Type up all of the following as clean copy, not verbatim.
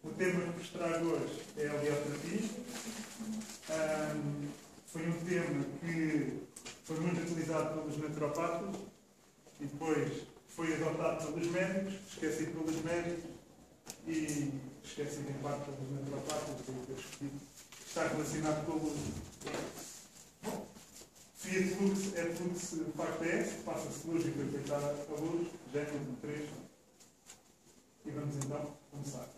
O tema que vos trago hoje é a helioterapia. Foi um tema que foi muito utilizado pelos naturopatas e depois foi adotado pelos médicos, esquecido pelos médicos e esquecido em parte pelos naturopatas, que está relacionado com o Fiat Lux é Flux Facto S, passa-se luz e foi feitada a luz, Gênesis 3. E vamos então começar.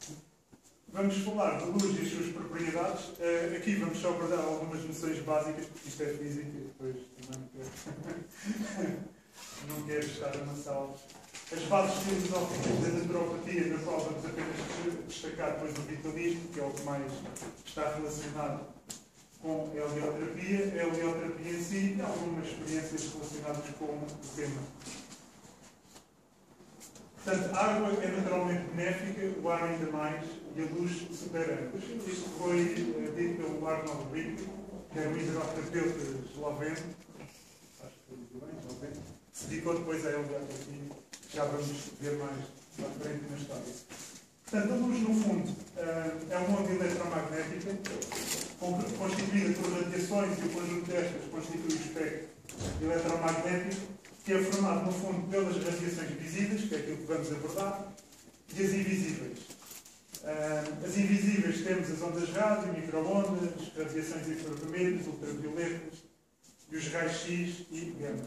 Vamos falar da luz e as suas propriedades. Aqui vamos só abordar algumas noções básicas, porque isto é física e depois não quero estar a amassá-los. As bases filosóficas da naturopatia, na qual vamos apenas destacar depois o vitalismo, que é o que mais está relacionado com a helioterapia, a helioterapia em si e algumas experiências relacionadas com o tema. Portanto, a água é naturalmente benéfica, o ar ainda mais e a luz supera ambos. Isto foi dito pelo Arnold Wittgenstein, que é um hidroterapeuta esloveno, acho que foi bem, esloveno, que se dedicou depois à helioterapia, já vamos ver mais à frente na história. Portanto, a luz, no fundo, é uma onda eletromagnética constituída por radiações e o conjunto destas constitui o espectro eletromagnético, que é formado, no fundo, pelas radiações visíveis, que é aquilo que vamos abordar, e as invisíveis. As invisíveis temos as ondas rádio, microondas, radiações infravermelhas, ultravioletas, e os raios-x e gama.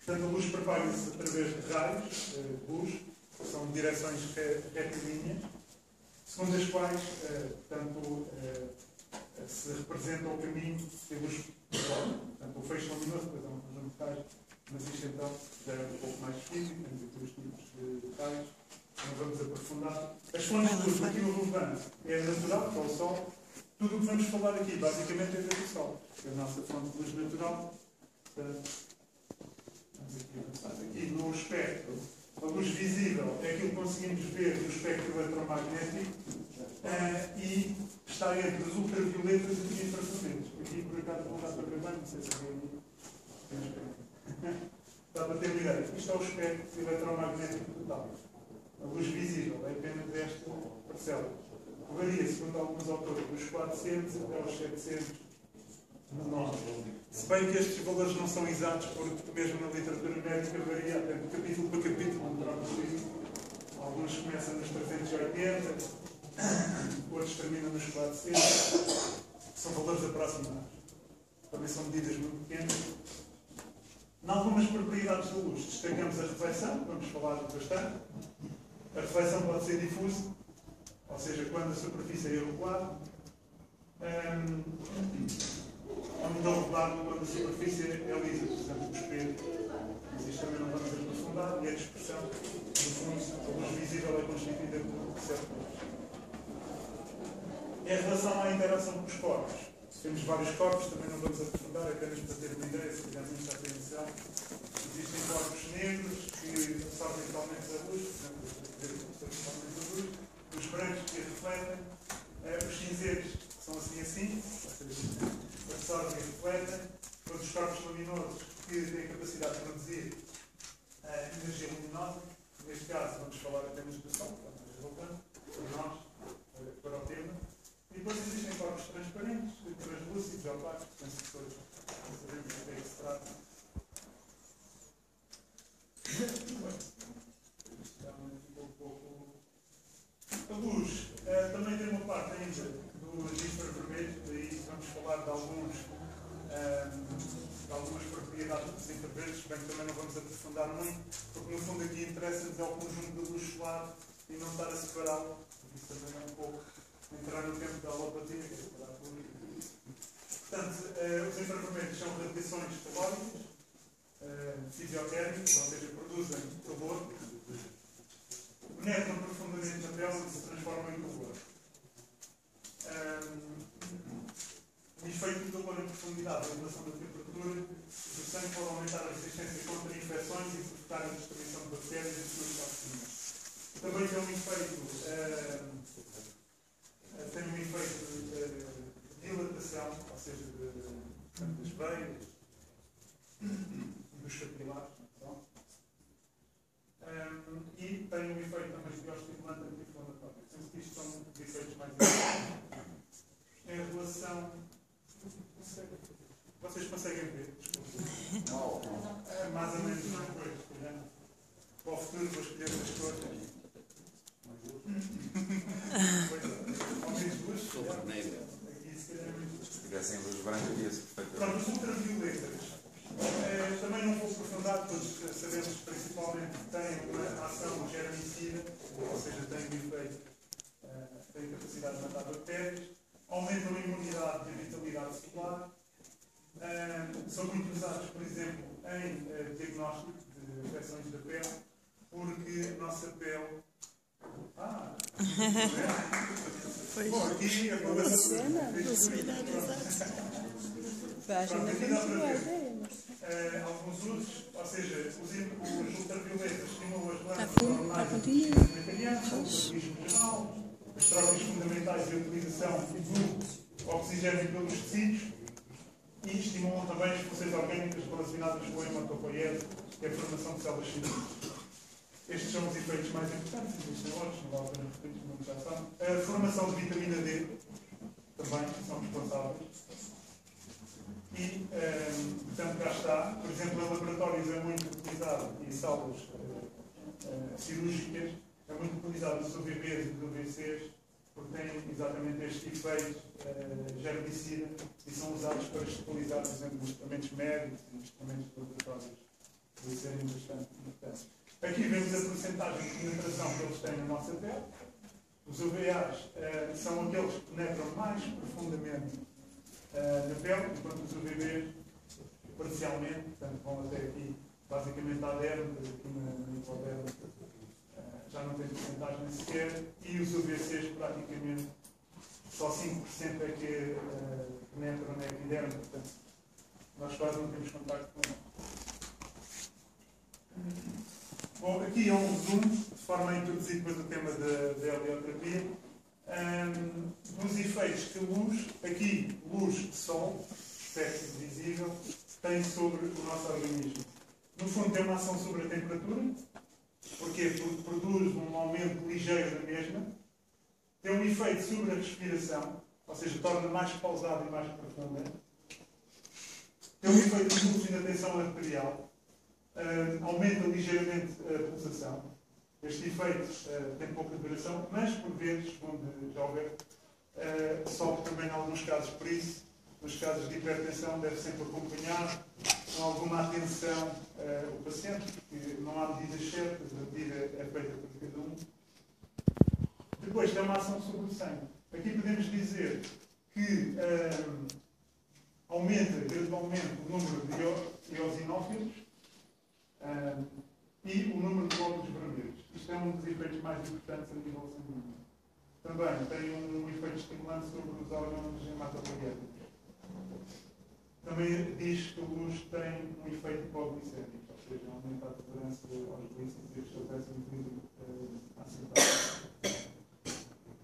Portanto, a luz propaga-se através de raios, luz, que são direções retilíneas, segundo as quais, se representa o caminho que a luz prova. Portanto, o feixe luminoso, depois é um conjunto de raios, mas isto então já é um pouco mais físico, temos aqui os tipos de raios, não vamos aprofundar. As fontes de luz, aqui o relevante é natural, que é o Sol. Tudo o que vamos falar aqui, basicamente, é do Sol, que é a nossa fonte de luz natural. Vamos aqui avançar. Aqui no espectro, a luz visível é aquilo que conseguimos ver no espectro eletromagnético e está entre os ultravioletas e os infravermelhos. Aqui, por acaso, não dá para ver bem, não sei se é dá para ter uma ideia. Isto é o espectro eletromagnético total. A luz visível é apenas esta parcela. Varia, segundo alguns autores, dos 400 até aos 700 menores. Se bem que estes valores não são exatos, porque mesmo na literatura médica varia até de capítulo para capítulo. Alguns começam nos 380, outros terminam nos 400. São valores aproximados. Também são medidas muito pequenas. Em algumas propriedades da luz, destacamos a reflexão, vamos falar bastante. A reflexão pode ser difusa, ou seja, quando a superfície é irregular. Ou então regular quando a superfície é lisa, por exemplo, o espelho. Mas isto também não vamos aprofundar. E a dispersão, no fundo, a luz visível é constituída por certo luz. Em relação à interação com os corpos, temos vários corpos, também não vamos aprofundar, apenas para ter uma ideia, se quisermos prestar atenção. Existem corpos negros que absorvem totalmente a luz, por exemplo, totalmente a luz, os brancos que refletem, os cinzeiros que são assim, ou seja, absorvem e refletem, todos os corpos luminosos que têm a capacidade de produzir energia luminosa. Neste caso, vamos falar apenas do Sol, voltando para nós, para o tema. E depois existem corpos transparentes, translúcidos, opacos, sensores, não sabemos do que é que se trata. A luz também tem uma parte ainda dos infravermelhos, daí vamos falar de algumas propriedades dos infravermelhos, bem que também não vamos aprofundar muito, porque no fundo aqui interessa-nos é o conjunto da luz solar e não estar a separá-lo, porque isso também é um pouco entrar no tempo da alopatia, que é separar a luz. Portanto, os infravermelhos são radiações calóricas, fisiotérmicas, ou seja, produzem calor, penetram profundamente na pele e se transformam em calor. O efeito do calor em profundidade, a elevação da temperatura do sangue pode aumentar a resistência contra infecções e provocar a destruição de bactérias e suas toxinas. Também tem um efeito de dilatação, ou seja, das veias e dos capilares. E tem futuro vou escolher as cores. Ao menos duas. Aqui se calhar é muito. Se tivessem luz branca, ia-se perfeitamente. Pronto, as ultravioletas. Também não vou aprofundar, todos sabemos principalmente que têm uma ação germicida, ou seja, têm um efeito, têm capacidade de matar bactérias, aumentam a imunidade e a vitalidade celular, são muito usados, por exemplo, em diagnóstico de infecções da pele, porque a nossa pele. Bom, aqui a alguns usos, ou seja, os ultravioletas estimulam as glândulas hormonais na criança, o metabolismo geral, as trocas fundamentais e a utilização do oxigênio pelos tecidos e estimulam também as funções orgânicas relacionadas com a hematopoiese, que é a formação de células sintéticas. Estes são os efeitos mais importantes, existem outros, não vale a pena repetir, não já sabem. A formação de vitamina D também são responsáveis. E, portanto, cá está. Por exemplo, em laboratórios é muito utilizado, e salas cirúrgicas, é muito utilizado os UVBs e os UVCs, porque têm exatamente este efeito germicida e são usados para esterilizar, por exemplo, instrumentos médicos e instrumentos de laboratórios, por serem bastante importantes. Aqui vemos a porcentagem de penetração que eles têm na nossa pele. Os UVAs são aqueles que penetram mais profundamente na pele, enquanto os UVBs parcialmente, portanto vão até aqui, basicamente à derme, aqui na hipoderme já não tem porcentagem sequer, e os UVCs praticamente só 5% é que penetram na epiderme, portanto nós quase não temos contacto com eles. Bom, aqui é um resumo, de forma a introduzir depois o tema da helioterapia, dos efeitos que luz, aqui luz de sol, espectro visível, tem sobre o nosso organismo. No fundo tem uma ação sobre a temperatura. Porquê? Porque produz um aumento ligeiro da mesma. Tem um efeito sobre a respiração, ou seja, torna mais pausada e mais profunda. Tem um efeito de pulso e da tensão arterial. Aumenta ligeiramente a pulsação. Este efeito tem pouca duração, mas por vezes, onde já houver, sobe também em alguns casos. Por isso, nos casos de hipertensão, deve sempre acompanhar com alguma atenção o paciente, porque não há medidas certas, a medida é feita por cada um. Depois tem uma ação sobre o sangue. Aqui podemos dizer que aumenta gradualmente o número de eosinófilos e o número de glóbulos vermelhos. Isto é um dos efeitos mais importantes a nível sanguíneo. Também tem um efeito estimulante sobre os órgãos hematopoiéticos. Também diz que a luz tem um efeito hipoglicémico, ou seja, aumenta a tolerância aos glícidos e estabelece um equilíbrio acertado.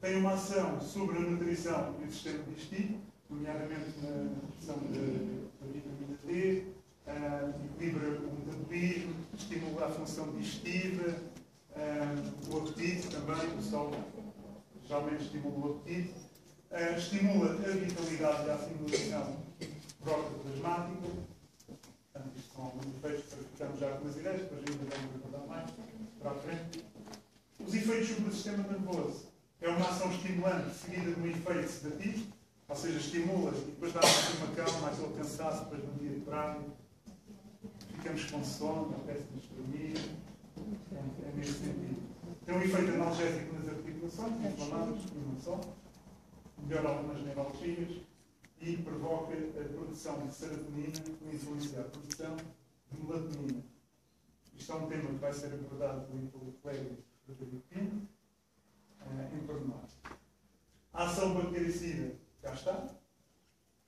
Tem uma ação sobre a nutrição e o sistema digestivo, nomeadamente na produção da vitamina D, equilibra o metabolismo, estimula a função digestiva, o apetite também, o sol geralmente estimula o apetite, estimula a vitalidade e a assimilação protoplasmática. Portanto, isto são alguns efeitos para ficarmos já com as ideias, depois ainda vamos recordar mais para a frente. Os efeitos sobre o sistema nervoso. É uma ação estimulante seguida de um efeito sedativo, ou seja, estimula e depois dá-nos uma calma, aquele cansaço depois de um dia de praia. Ficamos com sono, apetece-nos dormir. É nesse sentido. Tem um efeito analgésico nas articulações, inflamadas, não só. Melhora algumas neuralgias e provoca a produção de serotonina, que influencia a produção de melatonina. Isto é um tema que vai ser abordado pelo colega Frederico Pinto, em pormenor. A ação bactericida, cá está.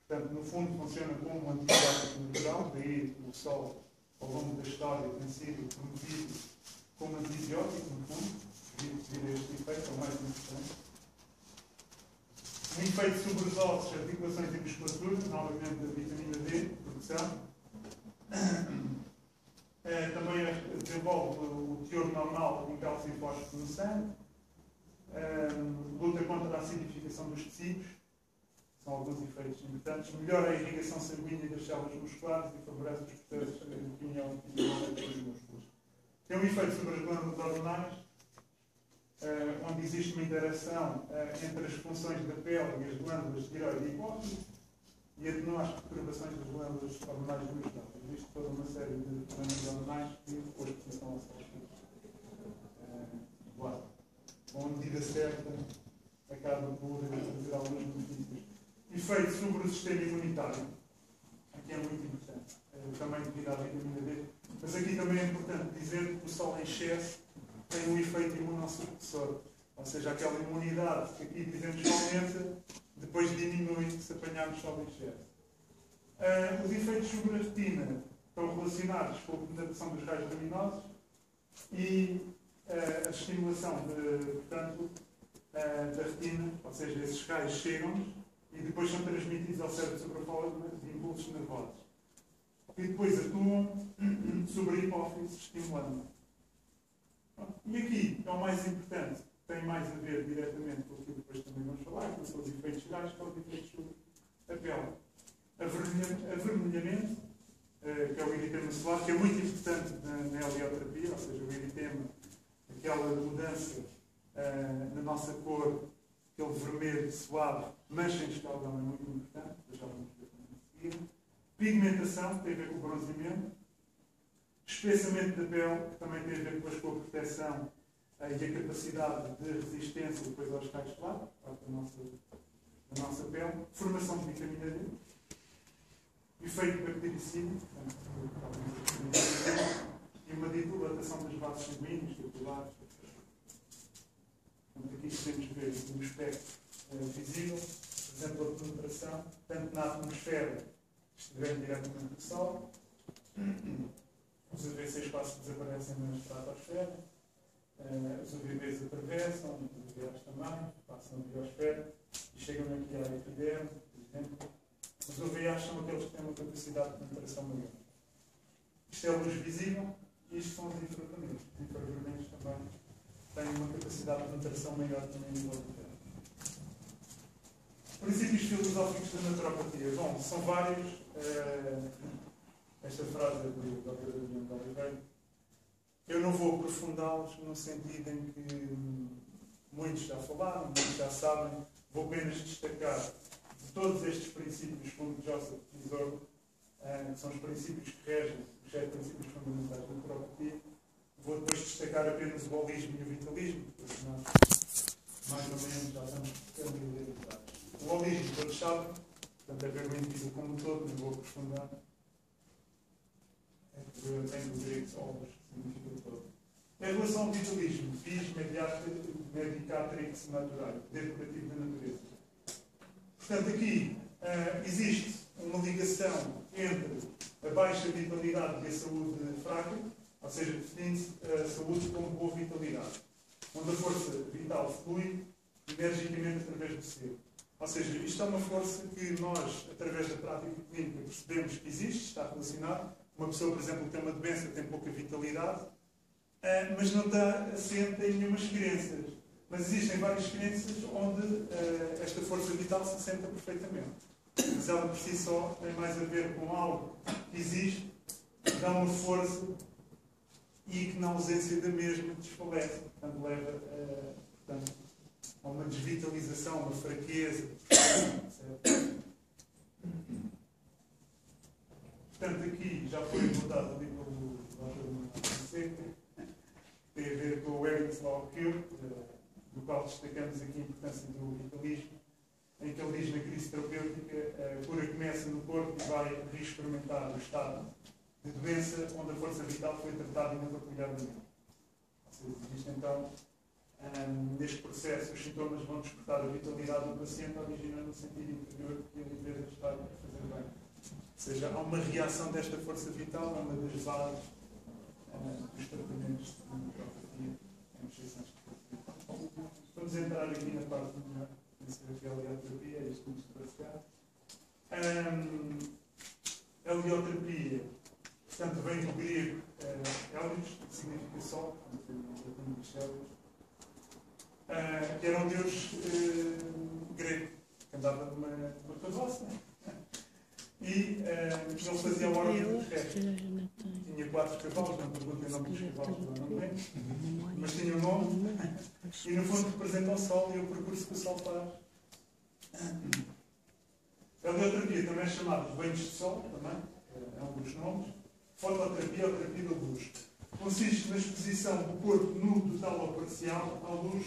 Portanto, no fundo, funciona como um antibiótico natural, daí o sol, ao longo da história, tem sido promovido como antibiótico, no fundo, devido a este efeito, é o mais importante. Um efeito sobre os ossos, articulações e musculatura, novamente a vitamina D, produção. Também desenvolve o teor normal em cálcio e fósforo no sangue. Luta contra a acidificação dos tecidos. São alguns efeitos importantes. Melhora a irrigação sanguínea das células musculares e favorece os processos de opinião e desenvolvimento dos músculos. Tem um efeito sobre as glândulas hormonais, onde existe uma interação entre as funções da pele e as glândulas tireoide e hipófise, e atenua as perturbações das glândulas hormonais do estado. Existe toda uma série de glândulas hormonais que depois precisam ao céu. Com a medida certa, acaba por trazer alguns benefícios. Efeito sobre o sistema imunitário. Aqui é muito importante. Também devido à vitamina D. Mas aqui também é importante dizer que o sol em excesso tem um efeito imunossupressor. Ou seja, aquela imunidade que aqui dizemos que aumenta, depois diminui se apanharmos sol em excesso. Os efeitos sobre a retina estão relacionados com a penetração dos raios luminosos e a estimulação portanto, da retina, ou seja, esses raios chegam-nos e depois são transmitidos ao cérebro sobre a forma de impulsos nervosos. E depois atuam sobre a hipófise, estimulando. E aqui é o mais importante, tem mais a ver diretamente com aquilo que depois também vamos falar, que são os efeitos gerais, que são os efeitos sobre a pele. Avermelhamento, que é o eritema solar, que é muito importante na helioterapia, ou seja, o eritema, aquela mudança na nossa cor, aquele vermelho suave, mancha em escaldão é muito importante, já vamos ver também a seguir. Pigmentação, que tem a ver com o bronzeamento. Espessamento da pele, que também tem a ver depois com a proteção e a capacidade de resistência depois aos raios solares, da nossa pele. Formação de vitamina D. Efeito bactericídio, e uma dilatação das vasos sanguíneos, capulares. Aqui podemos ver um espectro visível, por exemplo, a penetração, tanto na atmosfera, estiver diretamente do Sol, os UVCs quase desaparecem na estratosfera, os UVBs atravessam, os UVAs também, passam na biosfera e chegam aqui à epiderme, por exemplo. Os UVAs são aqueles que têm uma capacidade de penetração maior. Isto é a luz visível e isto são os infravermelhos. Os infravermelhos também têm uma capacidade de penetração maior também no nível da Terra. Princípios filosóficos da naturopatia. Bom, são vários. Esta frase é do Dr. Adriano de Oliveira. Eu não vou aprofundá-los no sentido em que muitos já falaram, muitos já sabem. Vou apenas destacar de todos estes princípios, como Joseph Pizzorno, que são os princípios que regem os 7 princípios fundamentais da naturopatia. Vou depois destacar apenas o holismo e o vitalismo, porque nós, mais ou menos, já estamos familiarizados. O holismo, todos sabem, portanto, é ver o indivíduo como um todo, não vou aprofundar. Vem do grego "olus", que significa o todo. Em relação ao vitalismo, vis medicatrix naturae, poder curativo da natureza. Portanto, aqui existe uma ligação entre a baixa vitalidade e a saúde fraca, ou seja, define-se a saúde como boa vitalidade, onde a força vital flui energicamente através do ser. Ou seja, isto é uma força que nós, através da prática clínica, percebemos que existe, está relacionado. Uma pessoa, por exemplo, que tem uma doença, tem pouca vitalidade, mas não está assente em nenhumas crenças. Mas existem várias crenças onde esta força vital se assenta perfeitamente. Mas ela, por si só, tem mais a ver com algo que existe, que dá uma força e que na ausência da mesma desfalece. Portanto, leva a uma desvitalização, uma fraqueza. Portanto, aqui já foi abordado ali pelo Dr. Fonseca, tem a ver com o Eric's Law Cure, do qual destacamos aqui a importância do vitalismo, em que ele diz na crise terapêutica, a cura começa no corpo e vai reexperimentar o estado de doença onde a força vital foi tratada inapropriadamente. Ou seja, existe então, neste processo, os sintomas vão despertar a vitalidade do paciente, originando no sentido interior que ele deve estar a fazer bem. Ou seja, há uma reação desta força vital, é uma das bases dos tratamentos de naturopatia, em exceções de força vital. Vamos entrar aqui na parte melhor, que é a helioterapia, é isto que nos trouxe cá. A helioterapia, portanto, vem do grego Helios, que significa sol, que era um deus grego, que andava numa carroça. e ele fazia a órbita terrestre. Tinha 4 cavalos, não perguntem o nome dos cavalos, não lembro, mas tinha um nome, e no fundo representa o Sol e o percurso que o Sol faz. A helioterapia também é chamada de banhos de sol, também, é um dos nomes. Fototerapia ou terapia da luz. Consiste na exposição do corpo nu, total ou parcial, à luz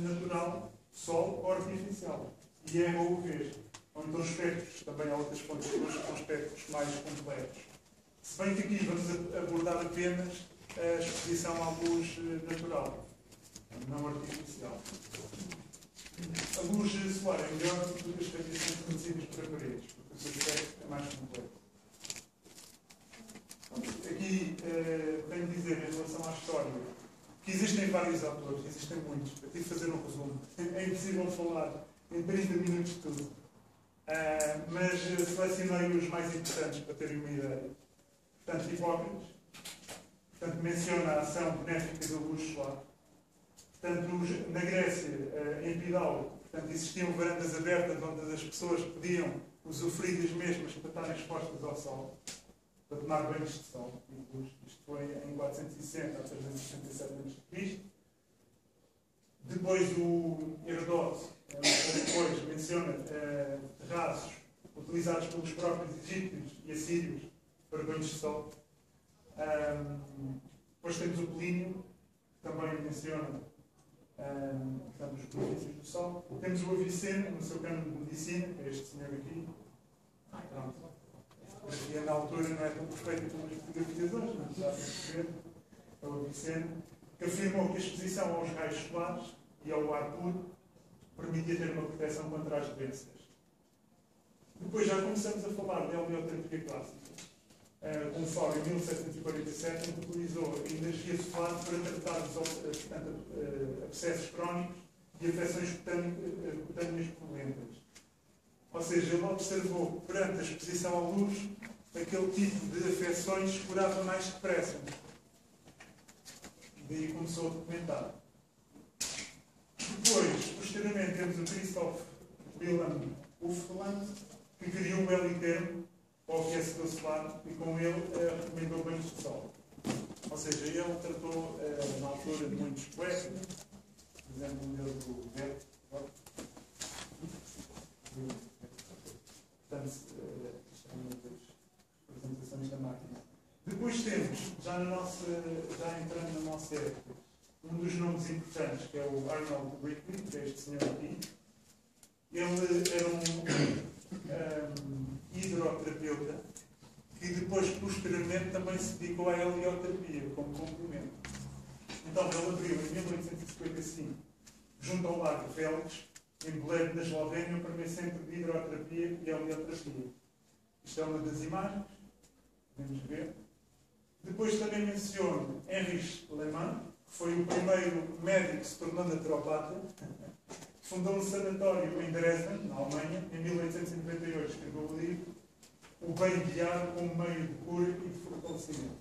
natural, sol ou artificial. E é UV. Ou então espectros, também há outras fontes de luz que são espectros mais complexos. Se bem que aqui vamos abordar apenas a exposição à luz natural, não artificial. A luz solar é melhor do que as radiações produzidas por aparelhos, porque o seu espectro é mais complexo. Aqui tenho de dizer, em relação à história, que existem vários autores, existem muitos. Eu tive de fazer um resumo. É impossível falar em 30 minutos de tudo. Mas selecionei os mais importantes para terem uma ideia. Portanto, Hipócrates, portanto, menciona a ação benéfica da luz solar. Portanto, na Grécia, em Epidauro, portanto, existiam varandas abertas onde as pessoas podiam usufruir das mesmas para estarem expostas ao sol, para tomar banhos de sol. Isto foi em 460 a 367 a.C. Depois o Herodoto, depois menciona terraços utilizados pelos próprios egípcios e assírios para banhos de sol. Depois temos o Plínio, que também menciona portanto, os benefícios do sol. Temos o Avicena, no seu cânone de medicina, que é este senhor aqui. Pronto. E na altura não é tão perfeita como as fotografias hoje, não está a perceber. É o Avicena, que afirmou que a exposição aos raios solares e ao ar puro permitia ter uma proteção contra as doenças. Depois já começamos a falar de helioterapia clássica. Com Fábio, em 1747, que utilizou a energia solar para tratar os abscessos crónicos e afecções cutâneas purulentas. Ou seja, ele observou que perante a exposição à luz, aquele tipo de afecções se curava mais depressa. Daí começou a documentar. Depois, posteriormente, temos o Christoph Wilhelm Ufland, que criou o helitermo, ao aquecedor solar, e com ele recomendou banhos de sol. Ou seja, ele tratou, na altura, de muitos poetas, por exemplo, um deles, o Goethe. Portanto, isto é uma das representações da máquina. Depois temos, já entrando na nossa época, um dos nomes importantes, que é o Arnold Ripley, que é este senhor aqui. Ele era um hidroterapeuta que depois, posteriormente, também se dedicou à helioterapia como complemento. Então, ele abriu em 1855, junto ao lago Velix, em Bled, na Eslovénia, o primeiro centro de hidroterapia e helioterapia. Isto é uma das imagens, podemos ver. Depois também menciono Heinrich Lehmann, que foi o primeiro médico que se tornou naturopata. Fundou um sanatório em Dresden, na Alemanha, em 1898, escreveu o livro O Bem Guiado como Meio de Cura e de Fortalecimento.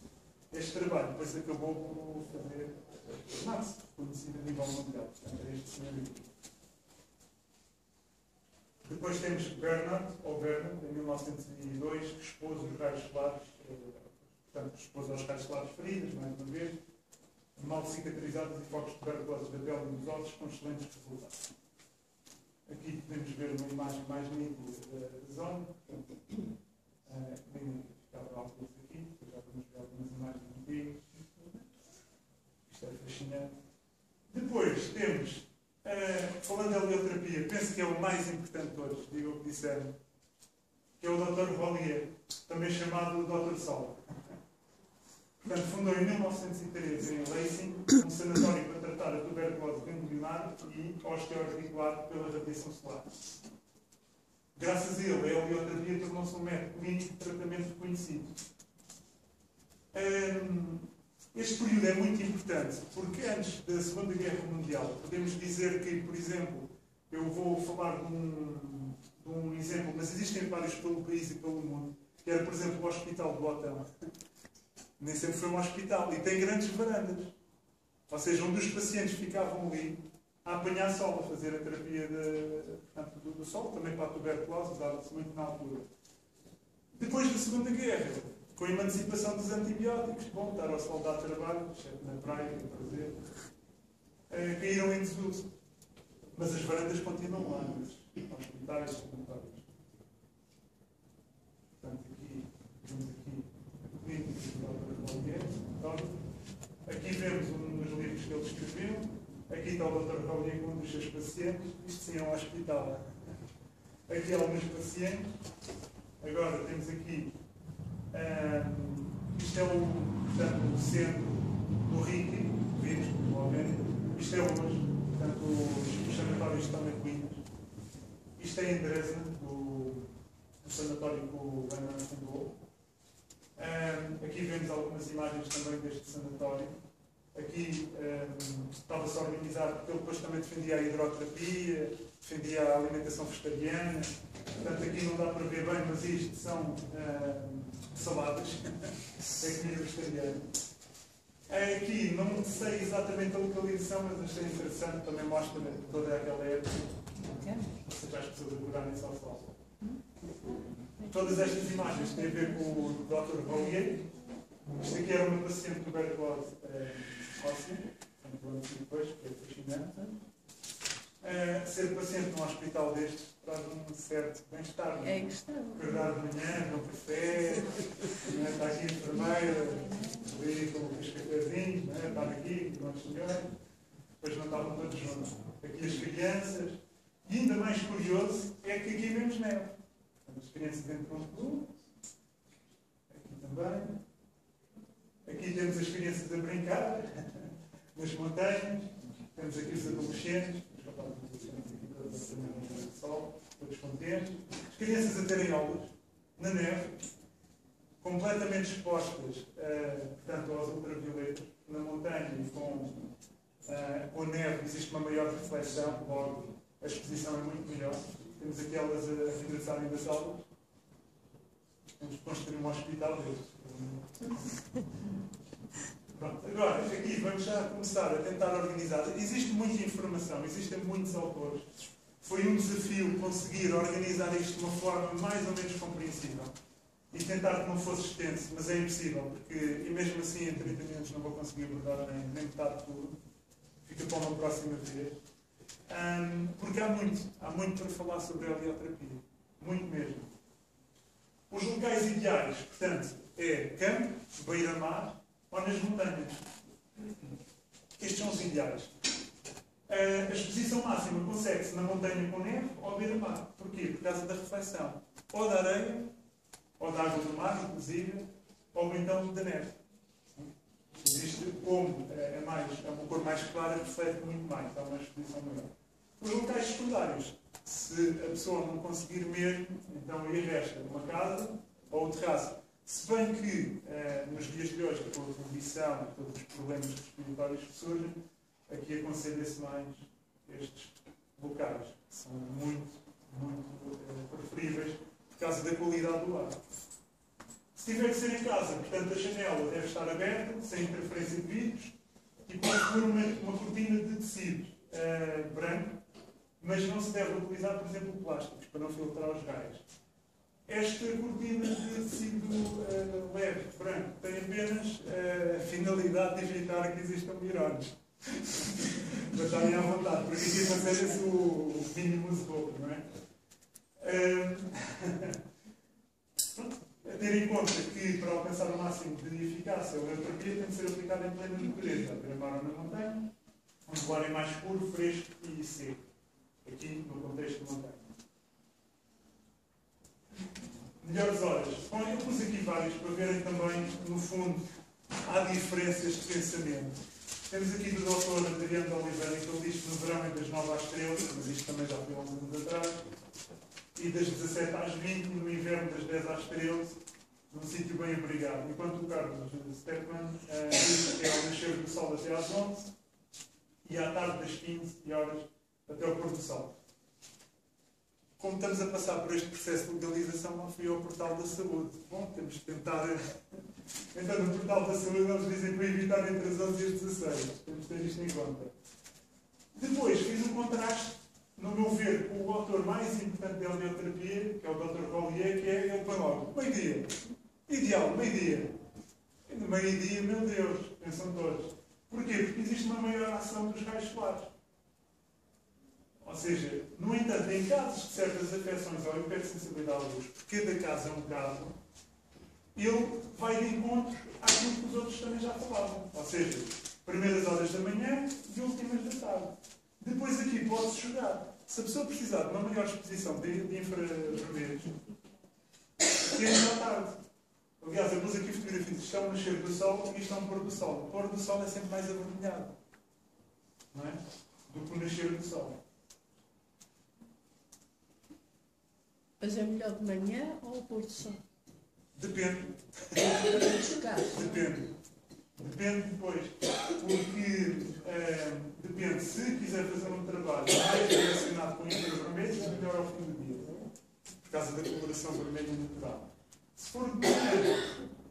Este trabalho depois acabou por fazer tornar-se conhecido a nível mundial. Portanto, é este senhor aqui. Depois temos Bernard, em 1902, que expôs os raios solares, portanto, expôs aos raios solares feridas, mais uma vez, mal cicatrizadas e focos tuberculosos da pele e dos ossos, com excelentes resultados. Aqui podemos ver uma imagem mais nítida da zona. Bem identificado alguns aqui, já vamos ver algumas imagens antigas. Isto é fascinante. Depois temos, falando da helioterapia, penso que é o mais importante de todos, digo o que disseram, que é o Dr. Rollier, também chamado Dr. Sol. Portanto, fundou em 1913 em Leipzig um sanatório para tratar a tuberculose ganglionar e osteoarticular pela radiação solar. Graças a ele, a helioterapia tornou-se um método clínico de tratamento reconhecido. Este período é muito importante porque antes da Segunda Guerra Mundial, podemos dizer que, por exemplo, eu vou falar de um exemplo, mas existem vários pelo país e pelo mundo, que era, por exemplo, o Hospital do Botão. Nem sempre foi um hospital e tem grandes varandas. Ou seja, onde os pacientes ficavam ali a apanhar sol, a fazer a terapia do sol, também para a tuberculose, usava-se muito na altura. Depois da Segunda Guerra, com a emancipação dos antibióticos, bom, estar ao sol dar trabalho, exceto na praia, prazer, caíram em desuso. Mas as varandas continuam lá, nos hospitais sanitários. Portanto, aqui, vemos aqui a clínica do Dr. Rollier. Aqui vemos um dos livros que ele escreveu. Aqui está o Dr. Rollier com um dos seus pacientes. Isto sim é um hospital. Aqui há alguns pacientes. Agora temos aqui, isto é portanto, o centro do RIC, vimos, provavelmente. Isto é hoje, portanto, os sanatórios estão em ruínas. Isto é em Dresden, do sanatório que o Weimann fundou. Aqui vemos algumas imagens também deste sanatório. Aqui estava-se a organizar, porque ele depois também defendia a hidroterapia, defendia a alimentação vegetariana. Portanto, aqui não dá para ver bem, mas isto são saladas. É comida vegetariana. Aqui, não sei exatamente a localização, mas achei interessante, também mostra toda aquela época. Ou seja, as pessoas acordarem-se ao sol. Todas estas imagens têm a ver com o Dr. Rollier. Isto aqui era uma paciente de tuberculose óssea, depois, que é fascinante. Ser paciente num hospital destes traz um certo bem-estar. É gostado. Acordar de manhã, com café, está aqui a enfermeira, ali com os cafezinhos, estar aqui com os senhores, depois não estavam todos juntos. Aqui as crianças. E ainda mais curioso é que aqui vemos neve. As crianças dentro de um clube, aqui também. Aqui temos as crianças a brincar nas montanhas, temos aqui os adolescentes, sol, todos contentes. As crianças a terem aulas, na neve, completamente expostas portanto, aos ultravioletas. Na montanha e com a neve existe uma maior reflexão, logo a exposição é muito melhor. Temos aqui elas a regressarem das aulas. Temos que construir um hospital deles. Pronto, agora, aqui vamos já começar a tentar organizar. Existe muita informação, existem muitos autores. Foi um desafio conseguir organizar isto de uma forma mais ou menos compreensível e tentar que não fosse extenso, mas é impossível, porque, e mesmo assim, em 30 minutos não vou conseguir abordar nem metade de tudo. Fica para uma próxima vez. Porque há muito para falar sobre a helioterapia. Muito mesmo. Os locais ideais, portanto, é campo, beira-mar ou nas montanhas. Estes são os ideais. A exposição máxima consegue-se na montanha com neve ou beira-mar. Porquê? Por causa da reflexão. Ou da areia, ou da água do mar, inclusive, ou então da neve. Existe como é uma cor mais clara, reflete muito mais, dá uma exposição maior. Os locais secundários, se a pessoa não conseguir mesmo, então aí resta uma casa ou um terraço. Se bem que nos dias de hoje, com a condição e todos os problemas respiratórios que surgem, aqui aconselha-se mais estes locais, que são muito preferíveis por causa da qualidade do ar. Se tiver que ser em casa, portanto, a janela deve estar aberta, sem interferência de vidros, e pode pôr uma cortina de tecido branco, mas não se deve utilizar, por exemplo, plásticos, para não filtrar os raios. Esta cortina de tecido leve, branco, tem apenas a finalidade de evitar que existam mirões. Para estarem à vontade, porque aqui aconselha-se o mínimo de roupa, não é? A ter em conta que, para alcançar o máximo de eficácia, a helioterapia tem de ser aplicada em plena natureza, à beira-mar ou na montanha, onde o ar é mais puro, fresco e seco. Aqui, no contexto de montanha. Melhores horas. Bom, eu pus aqui vários para verem também, no fundo, há diferenças de pensamento. Temos aqui do Dr. Adriano de Oliveira, que ele diz que no verão é das 9 às 13, mas isto também já foi há uns anos atrás, e das 17 às 20, e no inverno das 10 às 13, num sítio bem abrigado. Enquanto o Carlos Steckman diz que é ao nascer do sol até às 11, e à tarde das 15 horas até ao pôr do sol. Como estamos a passar por este processo de legalização, não fui ao portal da saúde. Bom, temos que tentar. Então, no portal da saúde, eles dizem que vai evitar entre as 11 e as 16. Temos que ter isto em conta. Depois, fiz um contraste no meu ver, o autor mais importante da helioterapia, que é o Dr. Collier, que é ele põe logo, meio-dia. Ideal, meio-dia. E no meio-dia, meu Deus, pensam todos. Porquê? Porque existe uma maior ação dos raios solares. Ou seja, no entanto, em casos de certas afecções ou hipersensibilidade à luz, porque cada caso é um caso, ele vai de encontro àquilo que os outros também já falavam. Ou seja, primeiras horas da manhã e últimas da tarde. Depois aqui pode-se jogar. Se a pessoa precisar de uma maior exposição de infravermelhos, temos à tarde. Aliás, eu pus aqui fotografias. Isto é um nascer do sol e isto é um pôr do sol. O pôr do sol é sempre mais avermelhado, não é? Do que o nascer do sol. Mas é melhor de manhã ou ao pôr do sol? Depende. Depende. Depende depois. Porque depende. Se quiser fazer um trabalho mais relacionado com infravermelhos, é melhor ao fim do dia. Por causa da coloração vermelha natural. Se for de manhã,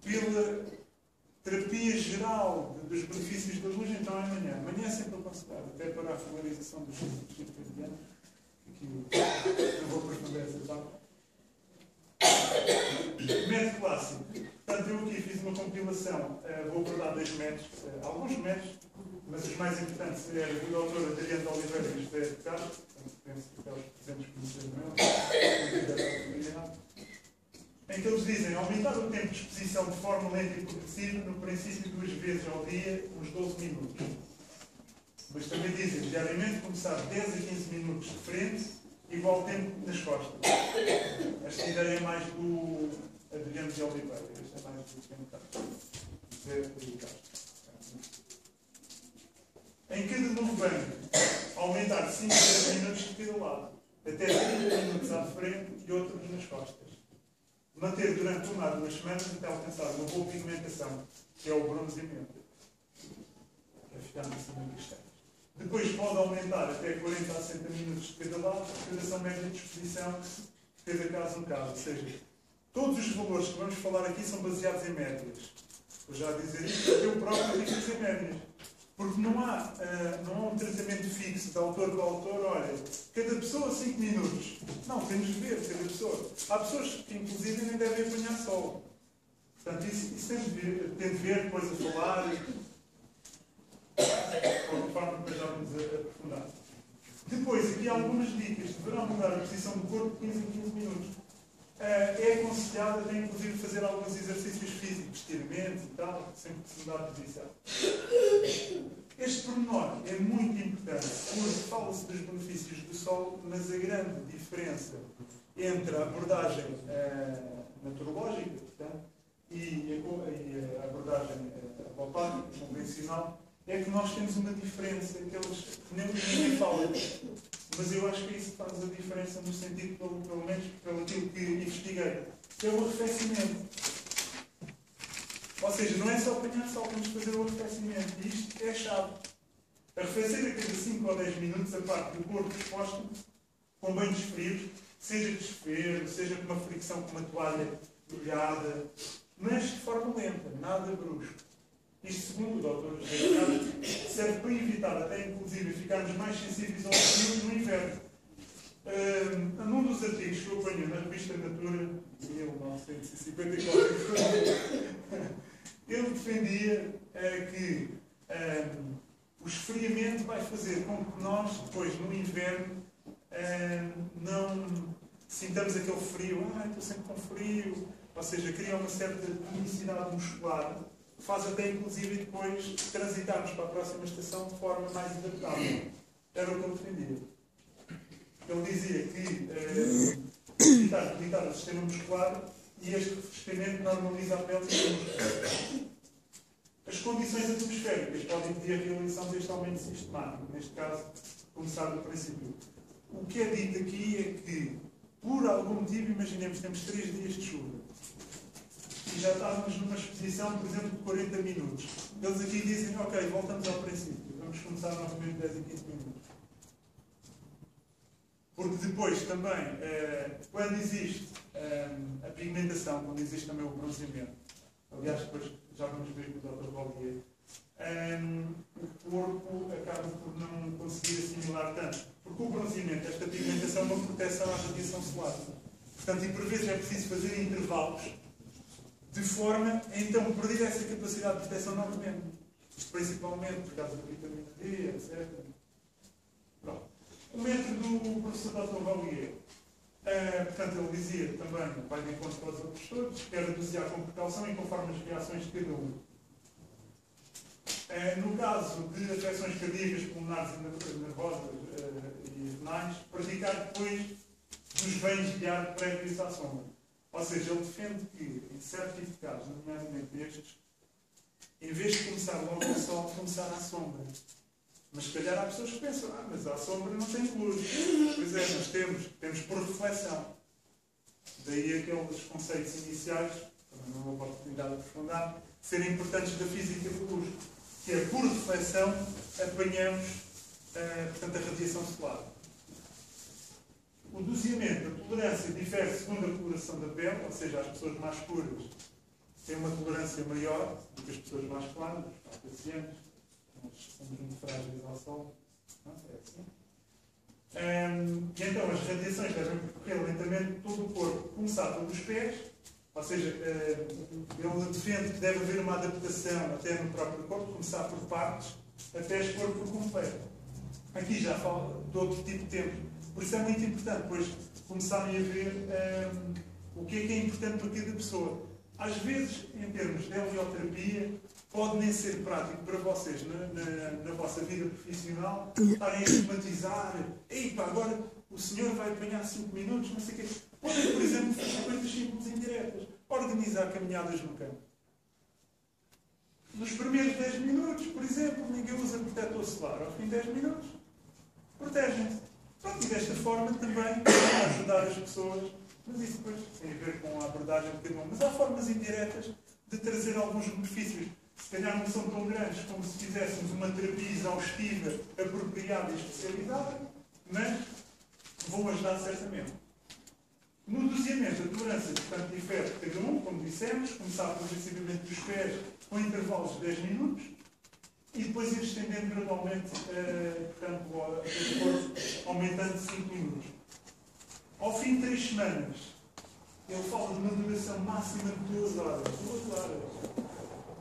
pela terapia geral dos benefícios da luz, então é amanhã. Amanhã é sempre aconselhado, até para a regularização dos circadianos. Aqui eu vou aprofundar essa etapa. Método clássico. Portanto, eu aqui fiz uma compilação, vou abordar 2 métodos, alguns métodos, mas os mais importantes é o doutor Adriano de Oliveira e José de Castro, penso que os presentes conheceram, em que eles dizem aumentar o tempo de exposição de forma lenta e progressiva, no princípio 2 vezes ao dia, uns 12 minutos. Mas também dizem diariamente começar 10 a 15 minutos de frente, igual tempo nas costas. Esta ideia é mais do Adriano de Oliveira. Esta é mais do Adriano Castro. Em cada novo banco, aumentar 5 a 10 minutos de cada lado, até 30 minutos à frente e outros nas costas. Manter durante 1 a 2 semanas até alcançar uma boa pigmentação, que é o bronzeamento. Para ficarmos assim muito externos. Depois pode aumentar até 40 a 60 minutos de cada lado, a duração média de exposição, de cada caso no caso. Ou seja, todos os valores que vamos falar aqui são baseados em médias. Vou já dizer isto, eu próprio tenho que fazer médias. Porque não há um tratamento fixo de autor para autor, olha, cada pessoa 5 minutos. Não, temos de ver cada pessoa. Há pessoas que, inclusive, nem devem apanhar sol. Portanto, isso tem de ver depois a falar. Conforme depois já vamos aprofundar. Depois, aqui há algumas dicas. Deverão mudar a posição do corpo de 15 em 15 minutos. É aconselhado até, inclusive, fazer alguns exercícios físicos, estiramentos e tal, sempre que se mudar a posição. Este pormenor é muito importante, porque fala-se dos benefícios do sol, mas a grande diferença entre a abordagem meteorológica, portanto, e a abordagem alopática, convencional, é que nós temos uma diferença que eles nem falam. Mas eu acho que é isso que faz a diferença no sentido, pelo menos pelo aquilo que investiguei, que é o arrefecimento. Ou seja, não é só apanhar sol, temos que fazer o arrefecimento. E isto é chave. Arrefecer a cada 5 ou 10 minutos a parte do corpo exposto com banhos frios, seja de desespero, seja com uma fricção com uma toalha molhada, mas de forma lenta, nada brusco. Isto, segundo o Dr. José Castro, serve para evitar até, inclusive, ficarmos mais sensíveis ao frio no inverno. Num dos artigos que eu apanhei na revista Natura, de 1954, ele defendia que o esfriamento vai fazer com que nós, depois, no inverno, não sintamos aquele frio. Estou sempre com frio. Ou seja, cria uma certa tonicidade muscular. Faz até, inclusive, depois transitarmos para a próxima estação de forma mais adaptável. Era o que ele defendia. Ele dizia que evitar o sistema muscular e este refrescamento normaliza a pele e os músculos. As condições atmosféricas podem pedir a realização deste aumento sistemático. Neste caso, começar do princípio. O que é dito aqui é que, por algum motivo, imaginemos que temos 3 dias de chuva. E já estávamos numa exposição, por exemplo, de 40 minutos. Eles aqui dizem, ok, voltamos ao princípio. Vamos começar novamente 10 e 15 minutos. Porque depois também, quando existe a pigmentação, quando existe também o bronzeamento, aliás, depois já vamos ver com o Dr. Valdier, o corpo acaba por não conseguir assimilar tanto. Porque o bronzeamento, esta pigmentação, é uma proteção à radiação solar. Portanto, e por vezes é preciso fazer intervalos de forma a então perder essa capacidade de proteção novamente. Isto principalmente por causa da vitamina D, etc. Pronto. O método do professor Dr. Valier, portanto, ele dizia também, vai de encontro para os outros todos, quer reduzir com precaução e conforme as reações de cada um. No caso de afecções cardíacas, pulmonares e nervosas e renais, praticar depois dos banhos de ar prévios à sombra. Ou seja, ele defende que, em certos tipos de casos, nomeadamente estes, em vez de começar logo ao sol, começar à sombra. Mas se calhar há pessoas que pensam, mas à sombra não tem luz. Pois é, mas temos por reflexão. Daí aqueles conceitos iniciais, também não vou a oportunidade de aprofundar, serem importantes da física da luz. Que é, por reflexão, apanhamos portanto, a radiação solar. O doseamento, a tolerância difere segundo a coloração da pele, ou seja, as pessoas mais escuras têm uma tolerância maior do que as pessoas mais claras, os caucasianos, nós somos muito frágeis ao sol. Não é assim? E então as radiações devem percorrer lentamente todo o corpo, começar pelos pés, ou seja, ele defende que deve haver uma adaptação até no próprio corpo, começar por partes, até expor por completo. Aqui já falo de outro tipo de tempo. Por isso é muito importante depois começarem a ver o que é importante para cada pessoa. Às vezes, em termos de helioterapia, pode nem ser prático para vocês na vossa vida profissional estarem a esquematizar. Epa, agora o senhor vai apanhar 5 minutos, não sei o quê. Podem, por exemplo, fazer coisas simples e indiretas. Organizar caminhadas no campo. Nos primeiros 10 minutos, por exemplo, ninguém usa protetor solar. Ao fim de 10 minutos, protegem-se. Pronto, e desta forma também ajudar as pessoas, mas isso depois tem a ver com a abordagem de cada um. Mas há formas indiretas de trazer alguns benefícios. Se calhar não são tão grandes como se fizéssemos uma terapia exaustiva, apropriada e especializada, mas vão ajudar certamente. No doseamento, a tolerância, portanto, difere de cada um, como dissemos, começar progressivamente dos pés com intervalos de 10 minutos, e depois ir estendendo gradualmente, portanto, o corpo, aumentando 5 minutos. Ao fim de 3 semanas, ele fala de uma duração máxima de 2 horas. 2 horas.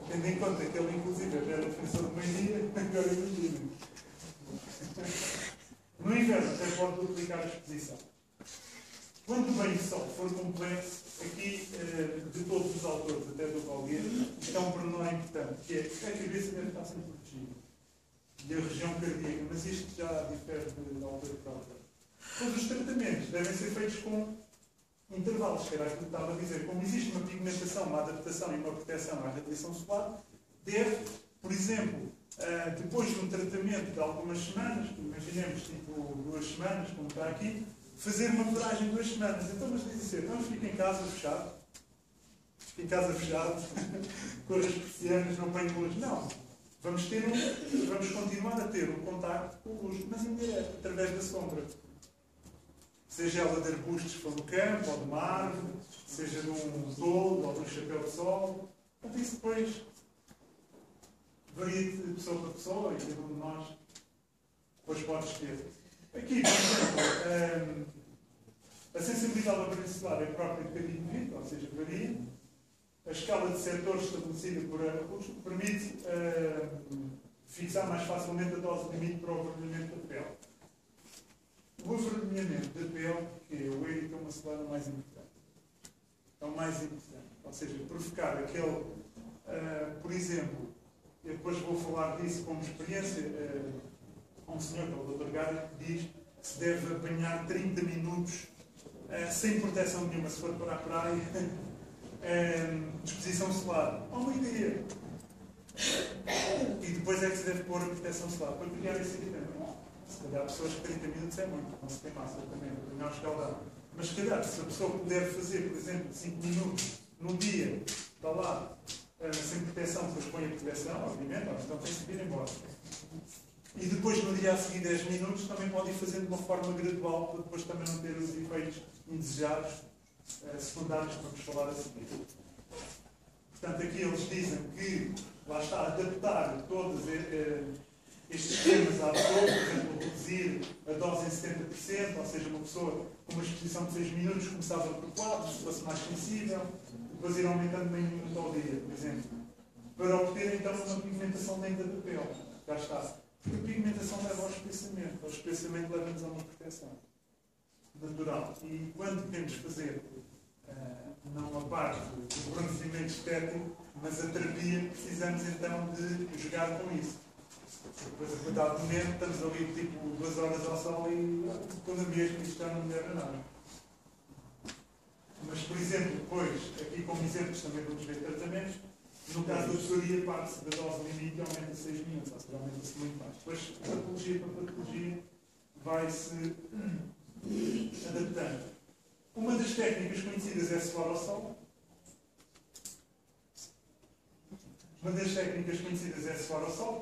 Tendo em conta que ele, inclusive, já era defensor de meio-dia, agora imaginem. No inverno, até pode duplicar a exposição. Quando o banho de sol for complexo, aqui, de todos os autores, até do Valier, isto é um pormenor importante, que é a cabeça deve estar sempre protegida. E a região cardíaca, mas isto já difere de autor para autor. Todos os tratamentos devem ser feitos com intervalos, que era aquilo que estava a dizer. Como existe uma pigmentação, uma adaptação e uma proteção à radiação solar, deve, por exemplo, depois de um tratamento de algumas semanas, imaginemos tipo 2 semanas, como está aqui, fazer uma paragem de 2 semanas. Então, mas dizer, vamos ficar em casa fechado, fica em casa fechado, com as persianas, não põe luz. Não. Vamos continuar a ter um contacto com a luz, mas indireto, através da sombra. Seja ela de arbustos que estão no campo, ou de uma árvore, seja de um toldo, ou de um chapéu de sol. Portanto, isso depois varia de pessoa para pessoa, e cada um de nós depois pode escolher. Aqui, por exemplo, a sensibilidade ao brilho solar é própria de cada indivíduo, ou seja, varia. A escala de setores estabelecida por Arcus permite fixar mais facilmente a dose limite para o avermelhamento da pele. O avermelhamento da pele, que é o eritema solar, é o mais importante. É o mais importante. Ou seja, provocar aquele, por exemplo, eu depois vou falar disso como experiência, um senhor, que é o Dr. Gário, que diz que se deve apanhar 30 minutos sem proteção nenhuma, se for para a praia, de exposição solar, ao meio-dia. E depois é que se deve pôr a proteção solar, para criar esse equilíbrio. Se calhar pessoas que 30 minutos é muito, não se tem massa também, para apanhar o escaldado. Mas se calhar, se a pessoa puder fazer, por exemplo, 5 minutos num dia, está lá, sem proteção, depois põe a proteção, obviamente, então tem que vir embora. E depois, no dia a seguir, 10 minutos, também pode ir fazendo de uma forma gradual, para depois também não ter os efeitos indesejados secundários que vamos falar a seguir. Portanto, aqui eles dizem que lá está, adaptar todos estes temas à pessoa, por exemplo, reduzir a dose em 70%, ou seja, uma pessoa com uma exposição de 6 minutos começava por 4, se fosse mais sensível, depois ir aumentando meio minuto ao dia, por exemplo, para obter então uma pigmentação lenta da pele. Já está. Porque a pigmentação leva ao espessamento. O espessamento leva-nos a uma proteção natural. E quando queremos fazer, não a parte do bronzeamento estético, mas a terapia, precisamos então de jogar com isso. Depois, a cuidar do momento, estamos ali tipo 2 horas ao sol e toda mesmo isto já não melhora nada. Mas, por exemplo, depois, aqui como exemplos também vamos ver tratamentos. No caso da tesouraria, parte-se da dose limite e aumenta 6 minutos, ou seja, aumenta-se muito mais. Depois, patologia para patologia, vai-se adaptando. Uma das técnicas conhecidas é suar ao sol.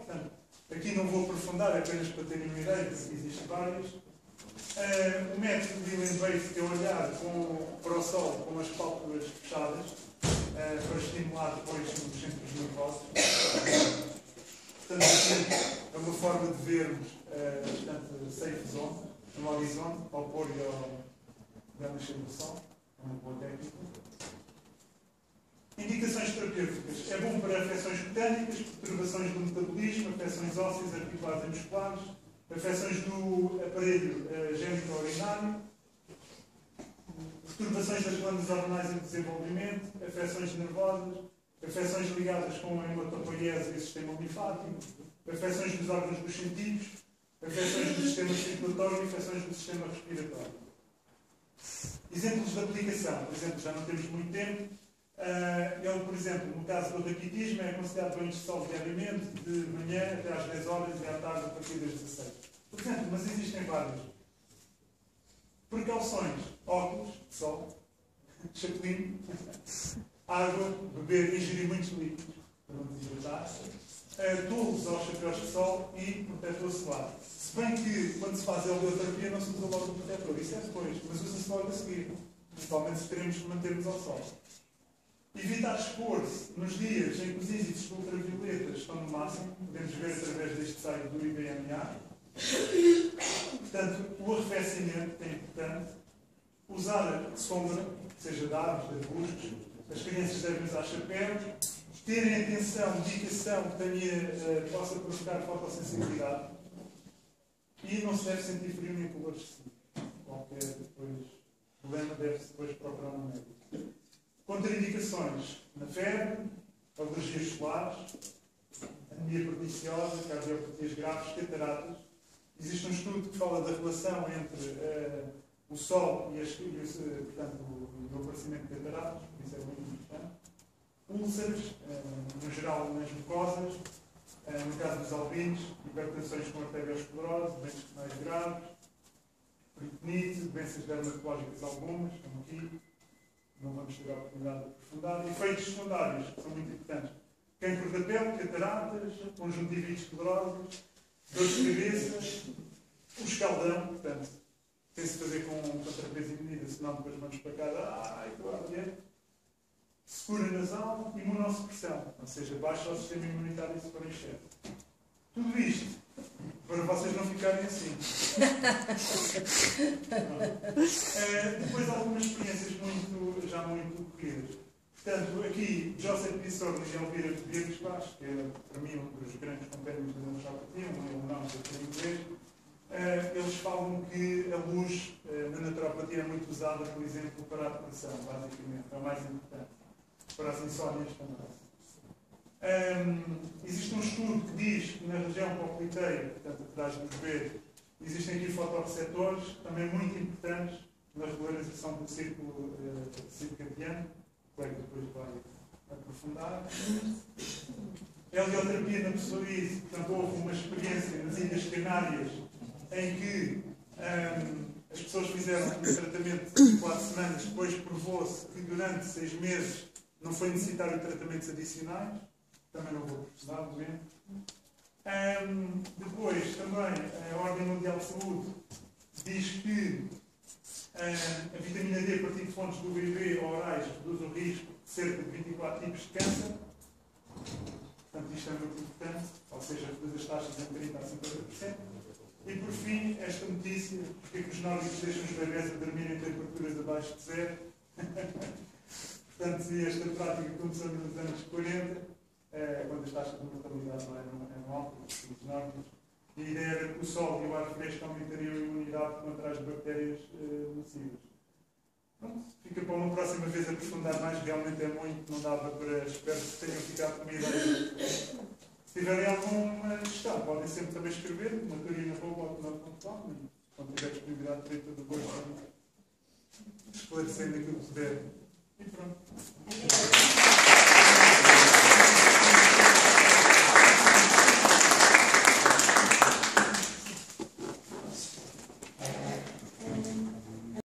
Portanto, aqui não vou aprofundar, é apenas para terem uma ideia, porque existem várias. O método de Lillenbase, que é olhar para o sol com as pálpebras fechadas, para estimular depois os centros nervosos. Portanto, aqui é uma forma de vermos bastante safe zone, no horizonte, ao pôr e ao nascer do sol. É uma boa técnica. Indicações terapêuticas. É bom para afecções cutâneas, perturbações do metabolismo, afecções ósseas, articulares e musculares, afecções do aparelho gênito-urinário, perturbações das glândulas hormonais em desenvolvimento, afecções nervosas, afecções ligadas com a hematopoiese e o sistema linfático, afecções dos órgãos dos sentidos, afecções do sistema circulatório e afecções do sistema respiratório. Exemplos de aplicação. Por exemplo, já não temos muito tempo. Ele, por exemplo, no caso do raquitismo, é aconselhado banhos de sol diariamente, de manhã até às 10 horas e à tarde a partir das 16. Por exemplo, mas existem vários. Precauções: óculos, sol, chapelinho, água, beber, ingerir muitos líquidos para não desidratar, tools ou chapéus de sol e protetor solar. Se bem que, quando se faz a helioterapia, não se usa logo o protetor, isso é depois, mas usa-se logo a seguir, principalmente se queremos manter-nos ao sol. Evitar expor-se nos dias em que os índices de ultravioletas estão no máximo, podemos ver através deste site do IBMA. Portanto, o arrefecimento é importante. Usar sombra, seja de árvores, de arbustos. As crianças devem usar chapéu. Terem atenção, medicação que possa provocar fotossensibilidade. E não se deve sentir frio nem calor excessivo. Qualquer depois problema deve-se depois procurar um médico. Contraindicações na febre, alergias solares, anemia perniciosa, cardiopatias graves, cataratas. Existe um estudo que fala da relação entre o sol e portanto, o aparecimento de cataratas, por isso é muito importante. Úlceras, no geral nas mucosas, no caso dos albinos, hipertensões com arteriosclerose, doenças mais graves, peritonite, doenças dermatológicas algumas, como aqui. Não vamos ter a oportunidade de aprofundar. Efeitos secundários, que são muito importantes. Cancro da pele, cataratas, conjuntivites dolorosas, dores de cabeça, o escaldão, portanto, tem-se fazer com contrapeso e medida, senão depois vamos para casa, estou a ver. Secura nasal, imunossupressão, ou seja, baixa o sistema imunitário se for em excesso. Tudo isto, para vocês não ficarem assim. Depois algumas experiências já muito corridas. Portanto, aqui, Joseph P. Sorlin e Elvira Rodrigues Vaz, que é, para mim, um dos grandes compêndios da naturopatia, um não sei em inglês, eles falam que a luz na naturopatia é muito usada, por exemplo, para a depressão, basicamente. É o mais importante. Para as insónias também. Existe um estudo que diz que na região popliteia, portanto, atrás de ver, existem aqui fotorreceptores, também muito importantes na regularização do círculo circadiano, o colega depois vai aprofundar. Helioterapia na psoríase, portanto, houve uma experiência nas Ilhas Canárias em que as pessoas fizeram um tratamento de 4 semanas, depois provou-se que durante 6 meses não foi necessário tratamentos adicionais. Também não vou aprofundar, no momento. Depois, também, a Ordem Mundial de Saúde diz que a vitamina D a partir de fontes do UVB orais reduz o risco de cerca de 24 tipos de câncer. Portanto, isto é muito importante, ou seja, reduz as taxas em 30% a 50%. E, por fim, esta notícia, porque é que os nórdicos deixam os bebés a dormir em temperaturas abaixo de zero. Portanto, se esta prática começou nos anos 40, quando as taxas de mortalidade eram altas, os nórdicos, e a ideia era que o sol e o ar fresco aumentariam a imunidade contra as bactérias nocivas. Pronto, fica para uma próxima vez aprofundar mais, realmente é muito, não dava para, espero que tenham ficado com uma ideia. Se tiverem alguma questão, podem sempre também escrever, maturina.com, e quando tiver disponibilidade, terei todo o gosto de esclarecendo aquilo que puder.